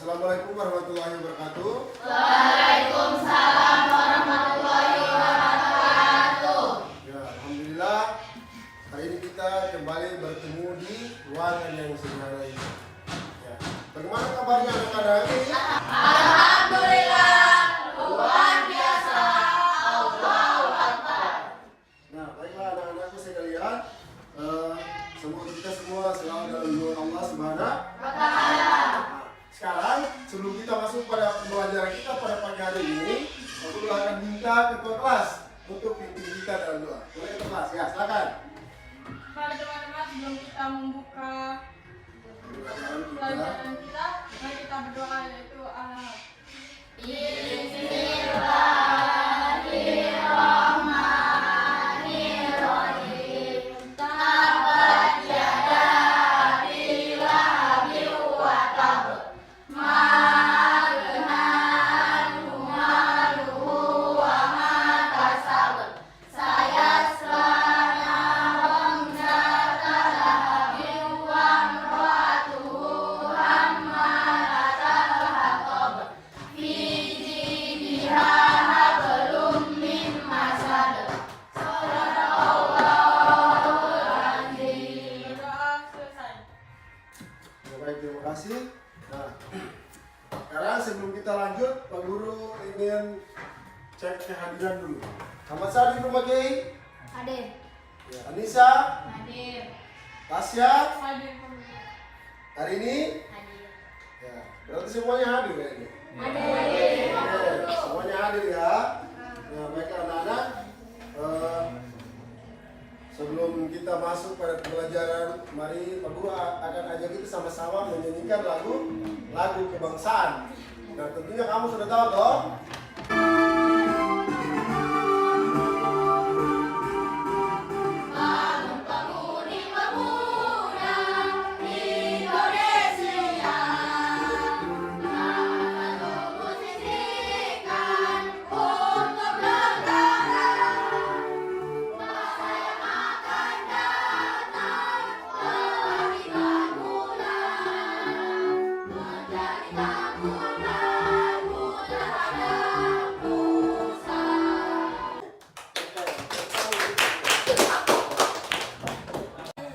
Assalamualaikum warahmatullahi wabarakatuh. Waalaikumsalam warahmatullahi wabarakatuh. Ya, alhamdulillah hari ini kita kembali bertemu di ruangan yang sederhana ini. Ya. Bagaimana kabarnya anak-anak? Alhamdulillah, luar biasa. Allahu Akbar. Nah, baiklah anak-anakku sekalian, semoga kita semua selalu dalam lindungan Allah Subhanahu wa Ta'ala. Sekarang sebelum kita masuk pada pembelajaran kita pada pagi hari ini, aku akan minta ketua kelas untuk pimpin kita dalam doa. Boleh ketua kelas? Ya, silakan. Baik teman-teman, sebelum kita membuka pelajaran kita, mari kita berdoa yaitu Bismillahirrahmanirrahim. Tabat yada Abi Lahabin wa tab. Ma aghnā anhu maluhu wa ma kasab. Sayasla naran dzata lahabin wa imra'atuhu hammalatal hatab. Fi jidihha hablum min masad. Shadaqallahul azim. berdoa selesai. Baik, terima kasih. Nah, sekarang sebelum kita lanjut, Pak Guru ingin cek kehadiran dulu. Ahmad Sadi rumah Kiai, Hadir. ya, Anissa, Hadir. Tasya, Hadir. hari ini, Hadir. ya, berarti semuanya hadir ya ini. Hadir. Oke, semuanya hadir ya. Nah, baiklah anak-anak, sebelum kita masuk pada pembelajaran, mari Pak Guru akan ajak kita sama-sama menyanyikan lagu kebangsaan. Nah, tentunya kamu sudah tahu toh? Bangun pemudi pemuda Indonesia, akan memposisikan untuk negara. Masa yang akan datang telah dibangunlah, menjadi bangunan terhadap pusat.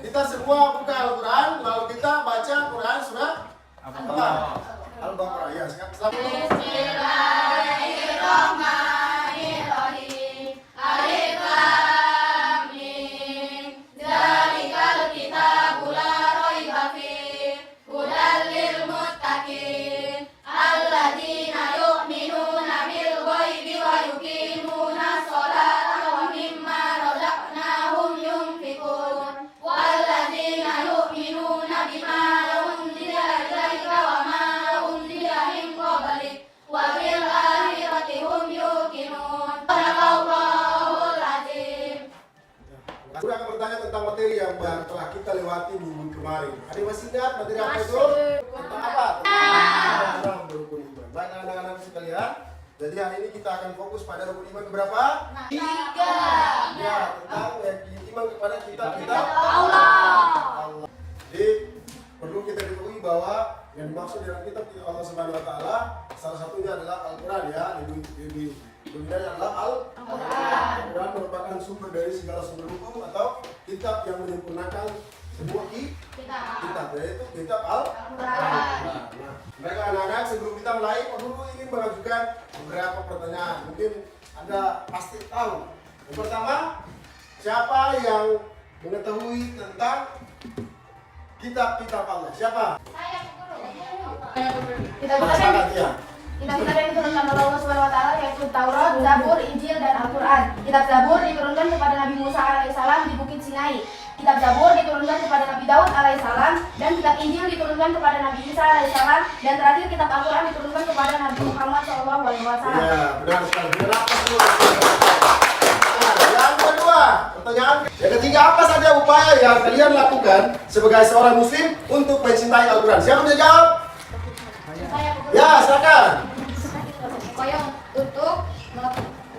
Kita semua buka Al-Quran, lalu kita baca Quran surah apa? Al-Baqarah. Ya, selamat. Bismillahirrahmanirrahim. Alif Lam Mim. Dzalikal kitabu la raiba fihi hudal lil muttaqin alladzina yu'minuna bil ghaibi wa yuqimuna sholata wa mimma razaqnahum yunfiqun walladzina yu'minuna bima unzila ilaika wa ma unzila min qablik wa bil akhirati hum yuqinun. Shadaqallahul azim. Guru akan bertanya tentang materi yang telah kita lewati minggu kemarin. Ada yang masih ingat materi apa itu? Tentang apa? Tentang rukun iman. Baik anak-anak sekalian, jadi hari ini kita akan fokus pada rukun iman keberapa? 3. Ya, tentang iman kepada kita Allah. Jadi perlu kita ketahui bahwa yang dimaksud dalam kitab Allah Subhanahu Wa Taala salah satunya adalah Al-Quran ya. Lebih dominan adalah Al-Quran merupakan sumber dari segala sumber hukum atau kitab yang menyempurnakan semua kitab, yaitu kitab Al-Quran. Nah, baiklah anak-anak, sebelum kita mulai, Pak Guru ingin mengajukan beberapa pertanyaan. Mungkin Anda pasti tahu. Yang pertama, siapa yang mengetahui tentang kitab-kitab Allah? Siapa? Kitab-kitab yang diturunkan oleh Allah Subhanahu wa taala yaitu Taurat, Zabur, Injil dan Al-Qur'an. Kitab Zabur diturunkan kepada Nabi Musa alaihissalam di Bukit Sinai. Kitab Zabur diturunkan kepada Nabi Daud alaihissalam dan kitab Injil diturunkan kepada Nabi Isa alaihissalam dan terakhir kitab Al-Qur'an diturunkan kepada Nabi Muhammad sallallahu alaihi wasallam. Ya, benar sekali. Kenapa semua? Nah, yang kedua, pertanyaan yang ketiga, apa saja upaya yang kalian lakukan sebagai seorang muslim untuk mencintai Al-Quran? Siapa bisa jawab? Ya, silakan. Upaya untuk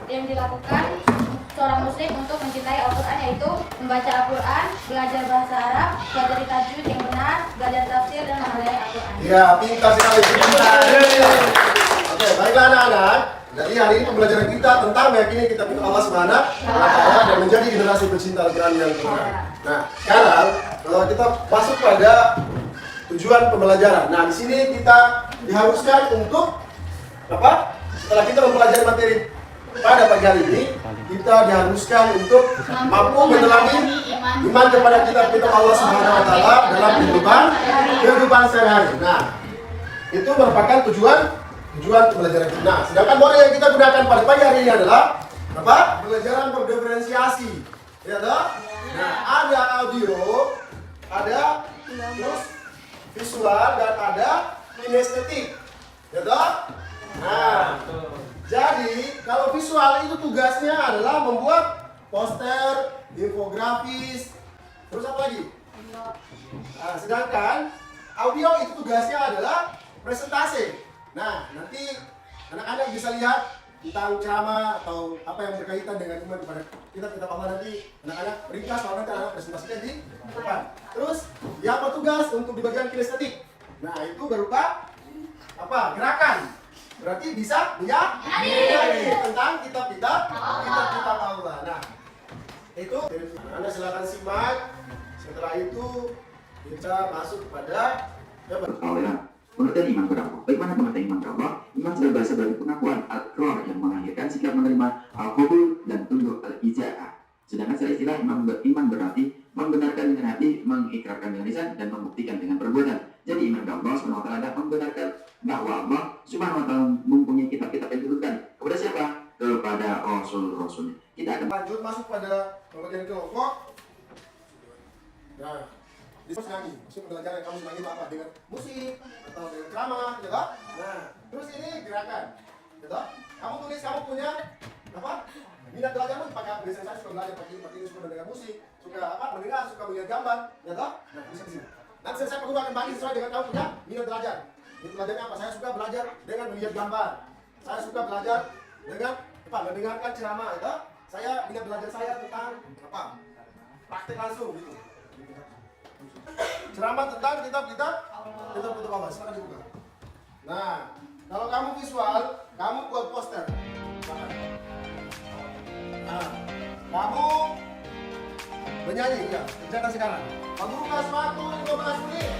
yang dilakukan seorang muslim untuk mencintai Al-Qur'an yaitu membaca Al-Quran, belajar bahasa Arab, belajar tajwid yang benar, belajar tafsir dan menghayati Al-Quran. Ya, pintar sekali. Oke, baiklah anak-anak. Jadi hari ini pembelajaran kita tentang meyakini kitab Allah Subhanahu wa Ta'ala dan menjadi generasi pecinta Al-Quran yang benar. Nah, sekarang kalau kita masuk pada tujuan pembelajaran. Nah, di sini kita diharuskan untuk apa? Setelah kita mempelajari materi pada pagi hari ini, kita diharuskan untuk mampu menelami iman kepada kitab-kitab Allah Subhanahu wa Ta'ala dalam kehidupan sehari-hari. Nah, itu merupakan tujuan pembelajaran kita. Nah, sedangkan model yang kita gunakan pada pagi hari ini adalah apa? Pembelajaran berdiferensiasi. Ya toh? Nah, ada audio, ada terus visual dan ada kinestetik. Ya toh? Nah, jadi kalau visual itu tugasnya adalah membuat poster, infografis, terus apa lagi? Nah, sedangkan audio itu tugasnya adalah presentasi. Nah, nanti anak-anak bisa lihat tentang ceramah atau apa yang berkaitan dengan iman kepada kitab-kitab Allah. Nanti anak-anak ringkas, kalau nanti anak presentasikan di depan. Terus yang bertugas untuk di bagian kinestetik. Nah, itu berupa apa? Gerakan. Berarti bisa menyanyi tentang kitab-kitab Allah. Nah, itu Anda silakan simak. Setelah itu kita masuk pada pengertian iman kepada Allah. Bagaimana pengertian iman kepada Allah? Iman sudah bahasa sebagai pengakuan al-iqrar yang melahirkan sikap menerima al-qabul dan tunduk al-ija'ah. Sedangkan secara istilah iman berarti membenarkan dengan hati, mengikrarkan dengan lisan, dan membuktikan dengan perbuatan. Jadi iman kepada Allah SWT adalah membenarkan bahwa Allah SWT mempunyai kitab-kitab yang diturunkan kepada siapa? Kepada Rasul-Rasulnya. Kita akan lanjut masuk pada bagian kelompok. Nah, di senangi, maksud pembelajaran yang kamu senangi apa? Dengan musik atau dengan ceramah, ya toh? Nah, terus ini gerakan, ya toh? Kamu tulis, kamu punya apa? Minat belajarmu pakai biasanya saya suka belajar pakai ini suka mendengar musik, suka apa? Mendengar, suka melihat gambar, ya toh? Nah, bisa di sini. Nanti saya akan bagi sesuai dengan kamu punya minat belajar. Minat belajarnya apa? Saya suka belajar dengan melihat gambar. Saya suka belajar dengan apa? Mendengarkan ceramah, ya toh? Saya minat belajar saya tentang apa? Praktek langsung gitu. Ceramah tentang kitab-kitab Allah. Silakan dibuka. Nah, kalau kamu visual, kamu buat poster. Nah, kamu menyanyi, ya. Kerjakan sekarang. Kamu buka waktu 15 menit.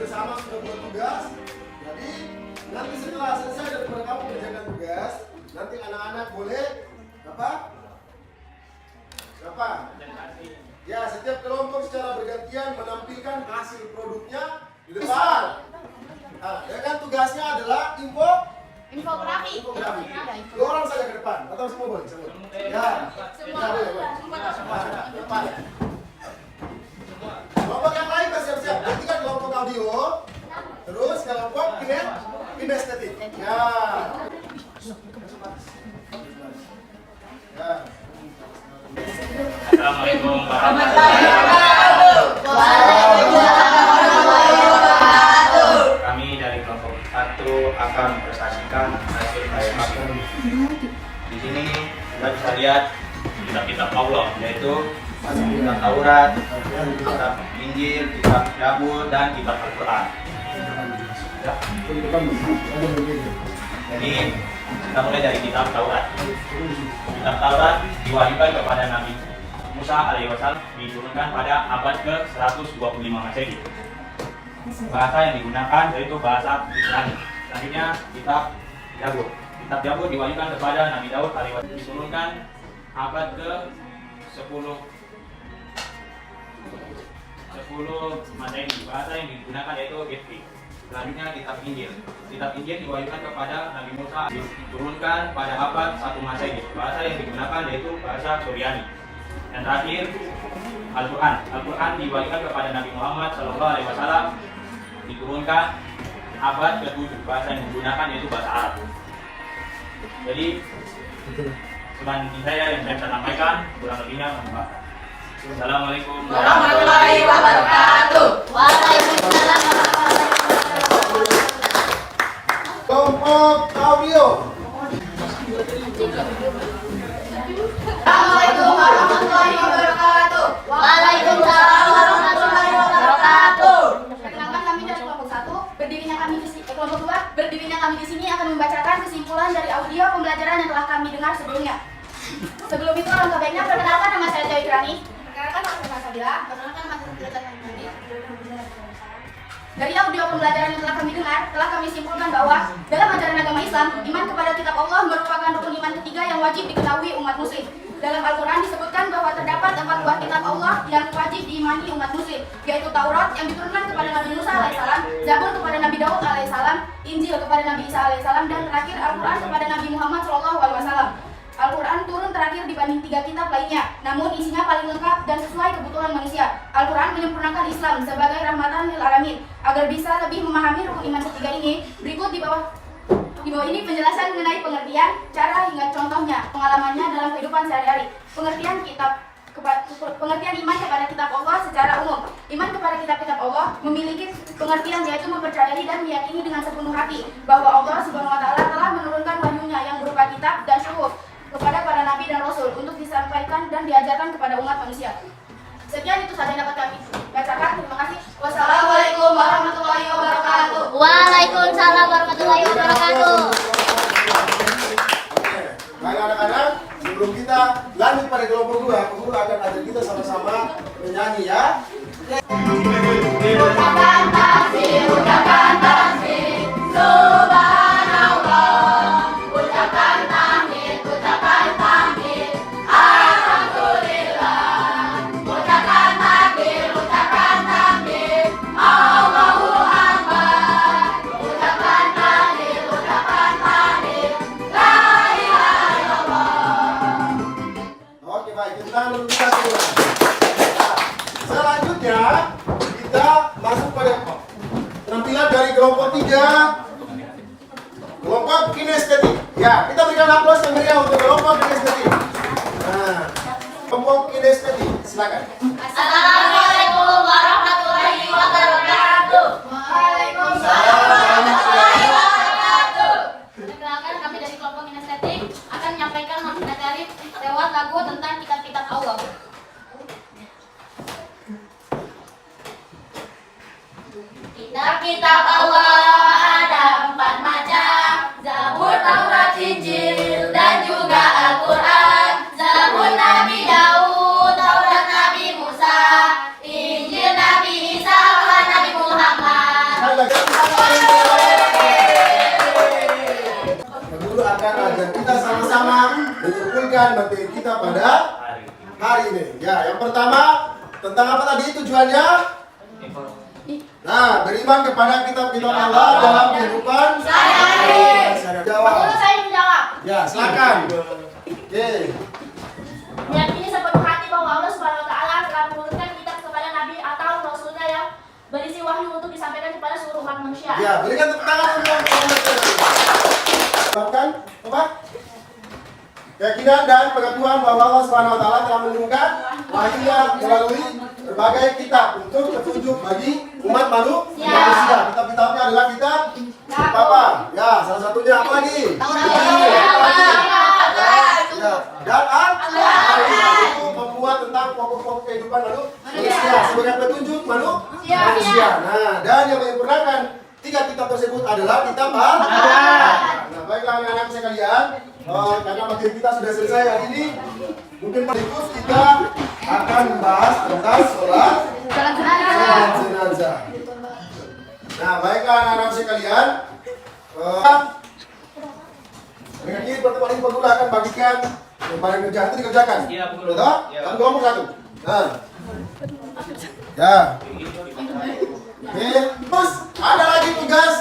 Bersama sudah buat tugas. Jadi nanti setelah selesai daripada kamu kerjakan tugas, nanti anak-anak boleh apa? Ya, setiap kelompok secara bergantian menampilkan hasil produknya di depan. Nah, ya kan tugasnya adalah Infografi. Dua orang saja ke depan atau semua boleh? Ya. Semua. Depan. Kelompok yang lain siap-siap. Nanti kan kelompok audio, terus kelompok kinestetik. Ya. Assalamualaikum warahmatullahi wabarakatuh. Kami dari kelompok 1 akan mempresentasikan hasil karya kami. Di sini kita bisa lihat kitab-kitab Allah, yaitu kitab Taurat, kitab Injil, kitab Zabur, dan kitab Al-Quran. Jadi kita mulai dari kitab Taurat. Kitab Taurat diwahyukan kepada Nabi Musa alaihissalam, diturunkan pada abad ke-125 Masehi. Bahasa yang digunakan yaitu bahasa Ibrani. Selanjutnya kitab Zabur. Kitab Zabur diwahyukan kepada Nabi Daud alaihissalam, diturunkan abad ke-10 10 Masehi. Bahasa yang digunakan yaitu Gifti. Selanjutnya kitab Injil. Kitab Injil diwahyukan kepada Nabi Musa, diturunkan pada abad 1 Masehi. Bahasa yang digunakan yaitu bahasa Suryani. Dan terakhir Al-Quran. Al-Quran diwahyukan kepada Nabi Muhammad SAW, diturunkan abad ke-7. Bahasa yang digunakan yaitu bahasa Arab. Jadi cuman saya yang saya bisa sampaikan, kurang lebihnya mohon maaf. Assalamualaikum Warahmatullahi wabarakatuh. Waalaikumsalam. Kelompok audio. Assalamualaikum warahmatullahi wabarakatuh. Waalaikumsalam warahmatullahi wabarakatuh. Perkenalkan, kami dari kelompok 1, kelompok 2, berdirinya kami di sini akan membacakan kesimpulan dari audio pembelajaran yang telah kami dengar sebelumnya. Sebelum itu, alangkah baiknya perkenalkan, nama saya Dewi Kirani. Perkenalkan, nama saya Sabila. Perkenalkan, nama saya Sabila. Dari audio pembelajaran yang telah kami dengar, telah kami simpulkan bahwa dalam ajaran agama Islam, iman kepada kitab Allah merupakan rukun iman ketiga yang wajib diketahui umat muslim. Dalam Al-Quran disebutkan bahwa terdapat 4 buah kitab Allah yang wajib diimani umat muslim, yaitu Taurat yang diturunkan kepada Nabi Musa alaihissalam, Zabur kepada Nabi Daud alaihissalam, Injil kepada Nabi Isa alaihissalam, dan terakhir Al-Quran kepada Nabi Muhammad SAW. Al-Quran turun terakhir dibanding 3 kitab lainnya, namun isinya paling lengkap dan sesuai kebutuhan manusia. Al-Quran menyempurnakan Islam sebagai rahmatan lil alamin. Agar bisa lebih memahami rukun iman ketiga ini, berikut di bawah ini penjelasan mengenai pengertian, cara hingga contohnya, pengalamannya dalam kehidupan sehari-hari. Pengertian iman kepada kitab Allah secara umum. Iman kepada kitab-kitab Allah memiliki pengertian yaitu mempercayai dan meyakini dengan sepenuh hati bahwa Allah Subhanahu wa taala telah menurunkan wahyunya yang berupa kitab dan syuhud kepada para nabi dan rasul untuk disampaikan dan diajarkan kepada umat manusia. Sekian itu saja yang dapat kami bacakan. Terima kasih. Wassalamualaikum warahmatullahi wabarakatuh. Waalaikumsalam warahmatullahi wabarakatuh. Oke, baik anak-anak, sebelum kita lanjut pada kelompok 2, guru akan ajak kita sama-sama menyanyi ya. Ucapkan takbir, ucapkan takbir, subhanallah. Ucapkan tahmid, ucapkan tahmid, alhamdulillah. Ucapkan takbir, Allahu Akbar. Ucapkan tahlil, la ilaha illallah. Oke, baik, kita dulu kita dulu. Selanjutnya kita masuk pada penampilan dari kelompok 3, kelompok kinestetik. Ya, kita berikan aplaus yang meriah untuk kelompok kinestetik. Nah, kelompok kinestetik, silakan. Assalamualaikum warahmatullahi wabarakatuh. Waalaikumsalam warahmatullahi wabarakatuh. Perkenalkan, kami dari kelompok kinestetik akan menyampaikan makna tarif lewat lagu tentang kitab-kitab Allah. Kitab-kitab Allah ada 4 macam: Zabur, Taurat, Injil, dan juga Al-Quran. Zabur Nabi Daud, Taurat Nabi Musa, Injil Nabi Isa, Quran Nabi Muhammad. Guru akan ajak kita sama-sama menyimpulkan materi kita pada hari ini. Ya, yang pertama tentang apa tadi tujuannya? Nah, beriman kepada kitab-kitab Allah dalam kehidupan sehari-hari. Jawab. Betul, saya menjawab. Ya, silakan. Oke. Meyakini sepenuh hati bahwa Allah Subhanahu wa taala telah menurunkan kitab kepada nabi atau rasulnya yang berisi wahyu untuk disampaikan kepada seluruh umat manusia. Ya, berikan tepuk tangan untuk bahkan apa? Keyakinan dan pengakuan bahwa Allah Subhanahu wa taala telah menurunkan wahyu melalui berbagai kitab untuk petunjuk bagi umat manusia. Kitab-kitabnya adalah kitab apa? Ya, salah satunya apa lagi? Ya, dan Al-Quran itu membuat tentang pokok-pokok kehidupan manusia sebagai petunjuk manusia. Nah, dan yang menyempurnakan 3 kitab tersebut adalah kitab Al-Quran. Nah, baiklah anak-anak sekalian, karena materi kita sudah selesai hari ini, mungkin berikut kita akan membahas tentang sholat jenazah. Nah, baiklah anak-anak sekalian, dengan ini pertemuan ini Guru akan bagikan barang kerjaan itu dikerjakan. Iya, betul. Betul? Iya. Kan kelompok 1. Nah, ya. Oke, terus ada lagi tugas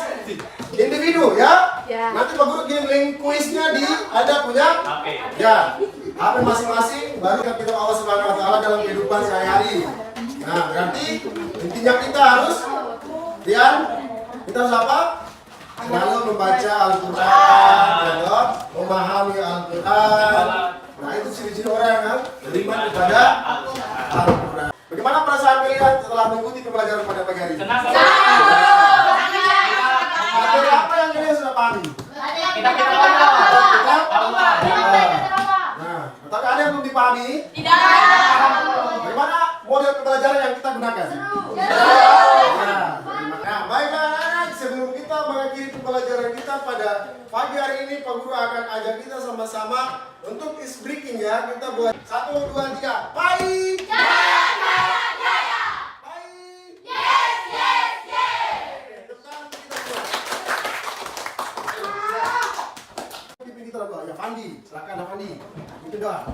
individu ya. Ya. Nanti Pak Guru kirim link kuisnya di ada punya Oke. ya HP masing-masing, baru kita Allah Subhanahu Wa Taala dalam kehidupan sehari-hari. Nah, berarti intinya kita harus Rian, kita harus apa? Selalu membaca Al-Quran, ya, memahami Al-Quran. Nah, itu ciri-ciri orang yang beriman kepada Al-Quran. Bagaimana perasaan kalian setelah mengikuti pembelajaran pada pagi hari ini? Materi apa yang kalian sudah pahami? Kita Nah, tapi ada yang belum dipahami? Bagaimana model pembelajaran yang kita gunakan? Nah, baiklah anak-anak, sebelum kita mengakhiri pembelajaran kita pada pagi hari ini, Pak Guru akan ajak kita sama-sama untuk is breaking ya. Kita buat 1, 2, 3. Baik. Ya Fandi, silakan Fandi. Itu doang.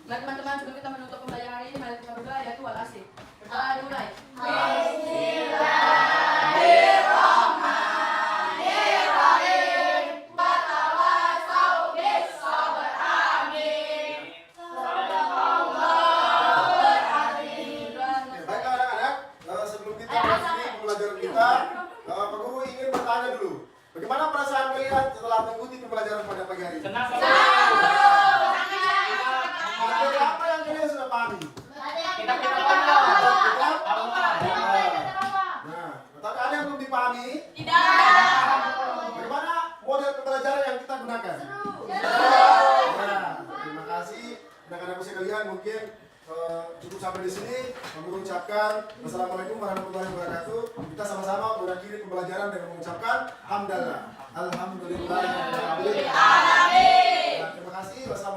Nah teman-teman, sebelum kita menutup pembelajaran hari ini, mari kita berdoa yaitu wal-asr. Berdoa dimulai. Baiklah anak-anak, sebelum kita memasuki pembelajaran kita, Pak Guru ingin bertanya dulu. Bagaimana perasaan kalian setelah mengikuti pembelajaran pada pagi hari ini? Materi apa yang kalian sudah pahami? Nah, tapi ada yang belum dipahami? Bagaimana model pembelajaran yang kita gunakan? Nah, terima kasih anak-anak sekalian. Mungkin cukup sampai di sini. Kami mengucapkan wassalamualaikum warahmatullahi wabarakatuh. Kita sama-sama mengakhiri pembelajaran dengan mengucapkan hamdalah. Alhamdulillah. Terima kasih. Wassalamualaikum.